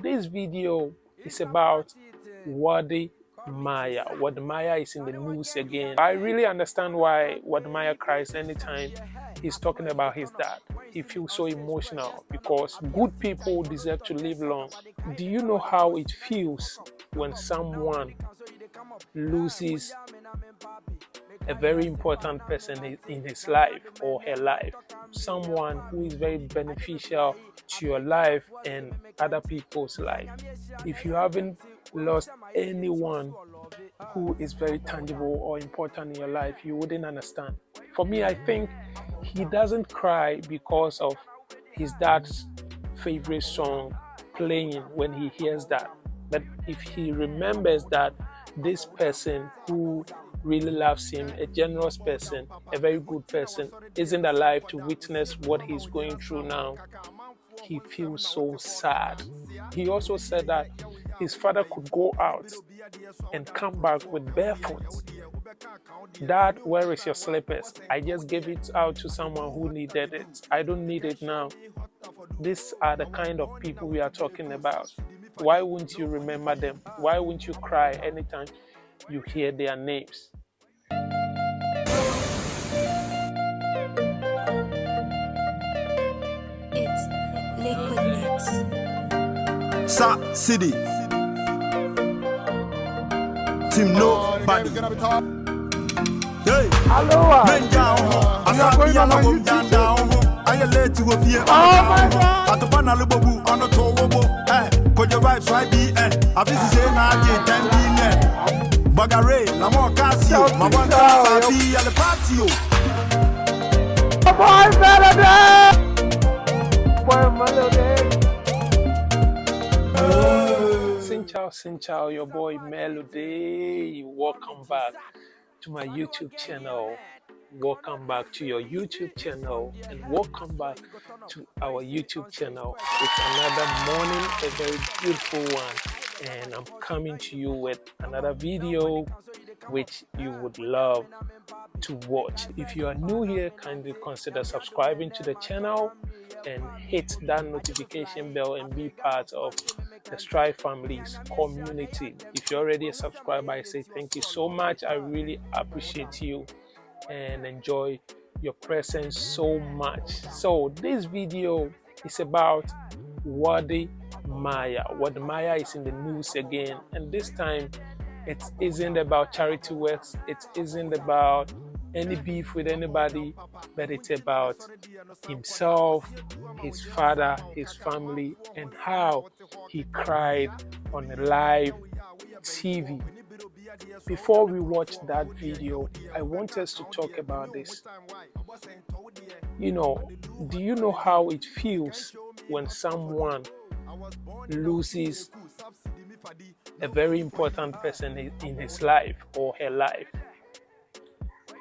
This video is about Wade Maya. Wade Maya is in the news again. I really understand why Wade Maya cries anytime he's talking about his dad. He feels so emotional because good people deserve to live long. Do you know how it feels when someone loses a very important person in his life or her life? Someone who is very beneficial to your life and other people's life. If you haven't lost anyone who is very tangible or important in your life, you wouldn't understand. For me, I think he doesn't cry because of his dad's favorite song playing when he hears that. But if he remembers that this person who really loves him, a generous person, a very good person, isn't alive to witness what he's going through now, he feels so sad. He also said that his father could go out and come back with barefoot. Dad, where is your slippers? I just gave it out to someone who needed it. I don't need it now. These are the kind of people we are talking about. Why wouldn't you remember them? Why wouldn't you cry anytime you hear their names? It's Liquid Mix. Sa City. Team Nobody. Hey. Hello. Men down. Asabi ala bom down. I late to a fear. At the final bobu on the towo. Eh. Put your vibes right be I visit say na 10 billion. Bagare, la mo Casio. My one Sabi at the patio. Boy, melody. Boy, melody. Sinchao, your boy Melody. Welcome back to my YouTube channel. Welcome back to your YouTube channel, and welcome back to our YouTube channel. It's another morning, a very beautiful one, and I'm coming to you with another video which you would love to watch. If you are new here, kindly consider subscribing to the channel and hit that notification bell and be part of the Strive Families community. If you're already a subscriber, I say thank you so much. I really appreciate you and enjoy your presence so much. So this video is about Wade Maya. Wade Maya is in the news again, and this time it isn't about charity works, it isn't about any beef with anybody, but it's about himself, his father, his family, and how he cried on live TV. Before we watch that video, I want us to talk about this. You know, do you know how it feels when someone loses a very important person in his life or her life?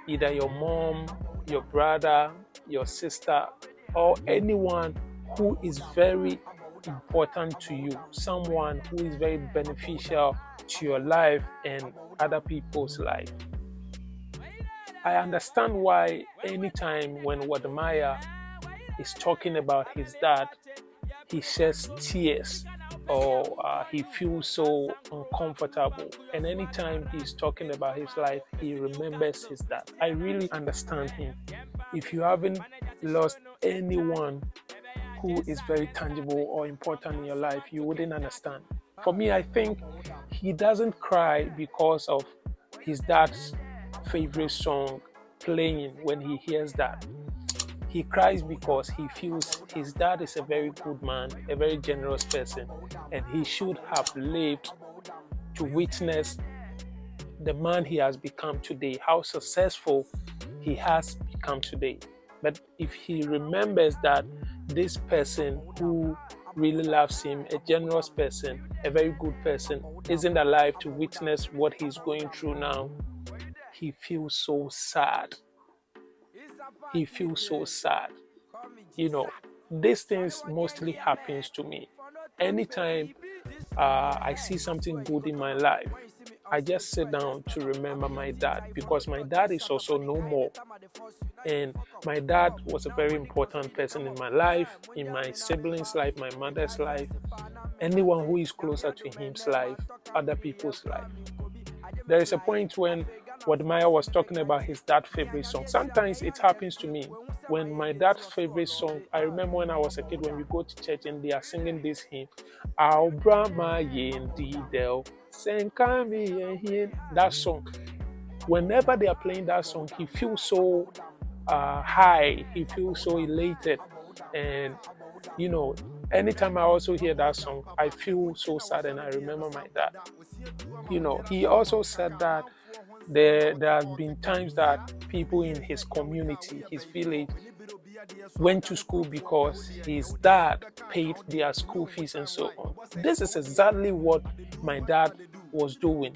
Either your mom, your brother, your sister, or anyone who is very important to you, someone who is very beneficial to your life and other people's life. I understand why anytime when Wade Maya is talking about his dad, he sheds tears or he feels so uncomfortable. And anytime he's talking about his life, he remembers his dad. I really understand him. If you haven't lost anyone who is very tangible or important in your life, you wouldn't understand. For me, I think he doesn't cry because of his dad's favorite song playing when he hears that. He cries because he feels his dad is a very good man, a very generous person, and he should have lived to witness the man he has become today, how successful he has become today. But if he remembers that this person who really loves him, a generous person, a very good person, isn't alive to witness what he's going through now, he feels so sad. He feels so sad. You know, these things mostly happens to me. Anytime I see something good in my life, I just sit down to remember my dad, because my dad is also no more. And my dad was a very important person in my life, in my siblings' life, my mother's life. anyone who is closer to him's life, other people's life. There is a point when what Maya was talking about his dad's favorite song. Sometimes it happens to me when my dad's favorite song. I remember when I was a kid, when we go to church and they are singing this hymn, "Our Brahma Yin Didel, Senkami." That song. Whenever they are playing that song, he feels so high. He feels so elated, and you know, anytime I also hear that song, I feel so sad, and I remember my dad. You know, he also said that there have been times that people in his community, his village, went to school because his dad paid their school fees and so on. This is exactly what my dad was doing.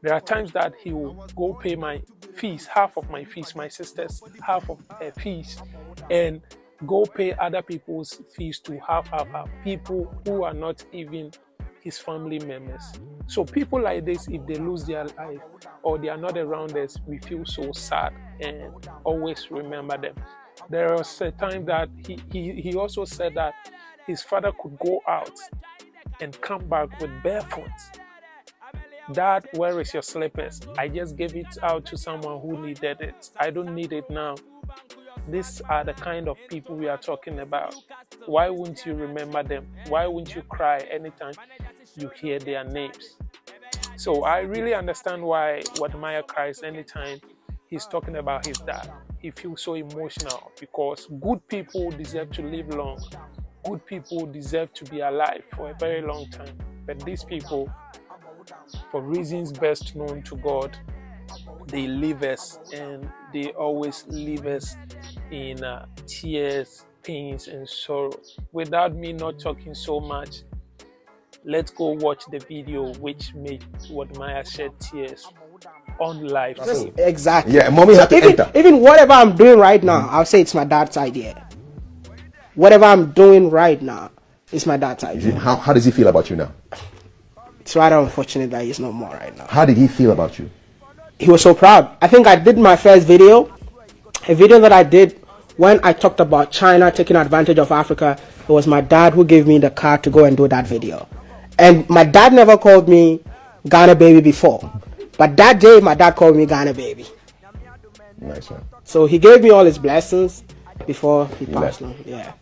There are times that he will go pay my fees, half of my fees, my sister's half of her fees, and go pay other people's fees to half. People who are not even his family members. So people like this, if they lose their life or they are not around us, we feel so sad and always remember them. There was a time that he also said that his father could go out and come back with barefoot. Dad, where is your slippers? I just gave it out to someone who needed it. I don't need it now. These are the kind of people we are talking about. Why wouldn't you remember them? Why wouldn't you cry anytime you hear their names? So I really understand why what Maya cries anytime he's talking about his dad. He feels so emotional because good people deserve to live long. Good people deserve to be alive for a very long time. But these people, for reasons best known to God, they leave us, and they always leave us in tears, pains, and sorrow. Without me not talking so much, let's go watch the video which made what Maya shed tears on live. Exactly. Yeah, mommy had to enter. Even whatever I'm doing right now, I'll say it's my dad's idea. Whatever I'm doing right now, it's my dad's idea. How does he feel about you now? It's rather unfortunate that he's no more right now. How did he feel about you? He was so proud. I think I did my first video, a video that I did when I talked about China taking advantage of Africa. It was my dad who gave me the car to go and do that video. And my dad never called me Ghana baby before. But that day, my dad called me Ghana baby. Nice one. So he gave me all his blessings before he passed on. Yeah.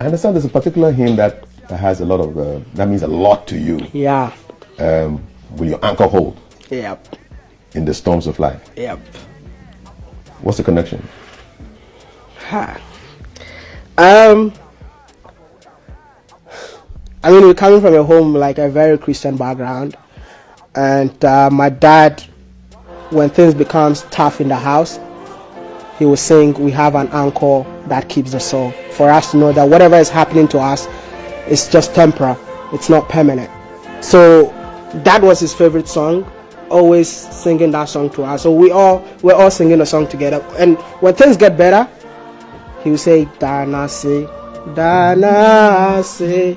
I understand there's a particular hymn that has a lot of, that means a lot to you. Yeah. Will your anchor hold? Yep. In the storms of life? Yep. What's the connection? I mean, we're coming from a home like a very Christian background, and my dad, when things becomes tough in the house, he will sing, "We have an anchor that keeps the soul," for us to know that whatever is happening to us is just temporary, it's not permanent. So that was his favorite song, always singing that song to us. So we're all singing the song together, and when things get better, he will say, "Dana se, Dana se,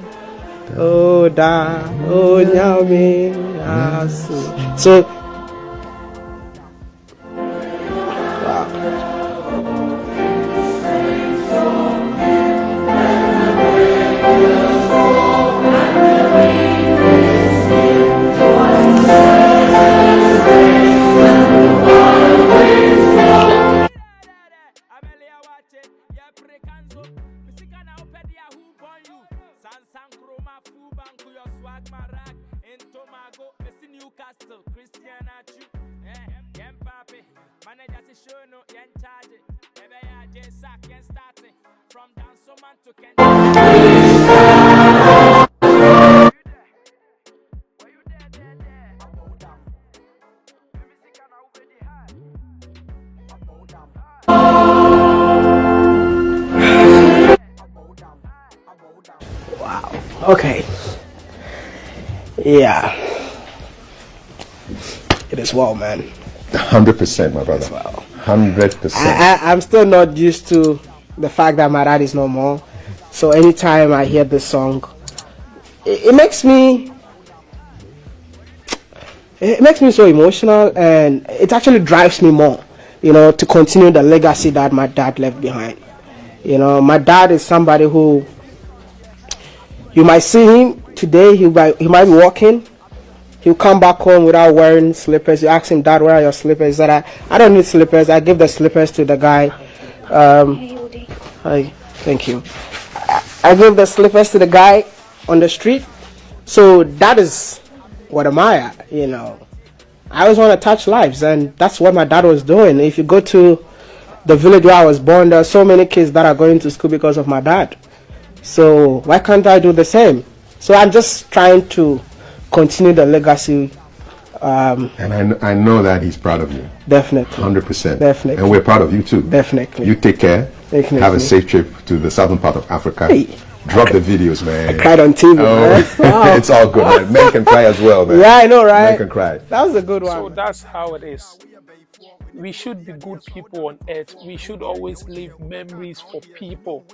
oh da, oh nyame ase." So okay, yeah, it is well, man. 100%, my brother. 100%. I'm still not used to the fact that my dad is no more. So anytime I hear this song, it makes me so emotional, and it actually drives me more, to continue the legacy that my dad left behind. My dad is somebody who, you might see him today he might be walking. He'll come back home without wearing slippers. You ask him, Dad, where are your slippers? He said, I don't need slippers. I give the slippers to the guy. Hi, thank you. I give the slippers to the guy on the street. So that is what am I, you know. I always want to touch lives, and that's what my dad was doing. If you go to the village where I was born, there are so many kids that are going to school because of my dad. So why can't I do the same? So I'm just trying to continue the legacy. And I know that he's proud of you. Definitely. 100%. Definitely. And we're proud of you too. Definitely. You take care. Definitely. Have a safe trip to the southern part of Africa. Hey. Drop the videos, man. I cried on TV, man. Wow. It's all good, man. Men can cry as well, man. Yeah, I know, right? Men can cry. That was a good one. So that's how it is. We should be good people on earth. We should always leave memories for people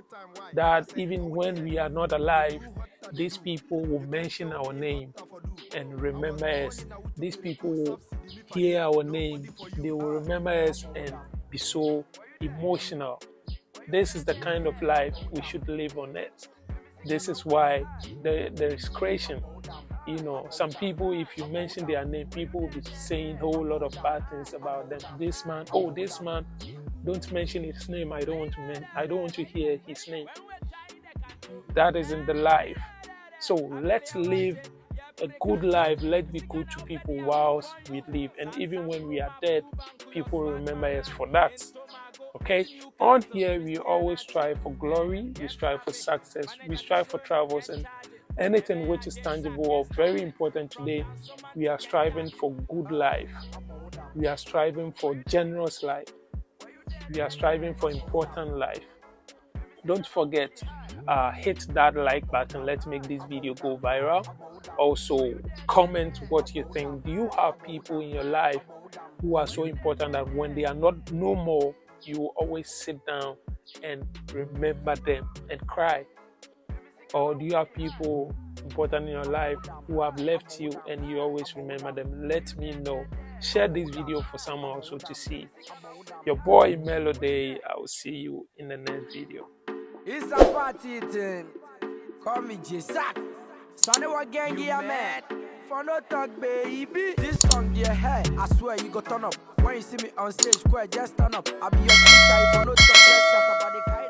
that even when we are not alive, these people will mention our name and remember us. These people will hear our name, they will remember us and be so emotional. This is the kind of life we should live on earth. This is why there is creation. You know, some people, if you mention their name, people will be saying a whole lot of bad things about them. This man, don't mention his name. I don't want to hear his name. That isn't the life. So let's live a good life. Let's be good to people whilst we live. And even when we are dead, people remember us for that. Okay? On here, we always strive for glory. We strive for success. We strive for travels and anything which is tangible or very important today. We are striving for good life. We are striving for generous life. We are striving for important life. Don't forget, hit that like button. Let's make this video go viral. Also, comment what you think. Do you have people in your life who are so important that when they are not no more, you will always sit down and remember them and cry? Or do you have people important in your life who have left you and you always remember them? Let me know. Share this video for someone also to see. Your boy Melody. I will see you in the next video. It's a party thing. Call me J-Sack. Sonny what gang you man. For no talk, baby. This song, dear hair. I swear you go turn up. When you see me on stage, square, just turn up. I'll be your teacher. For no talk, just shut up.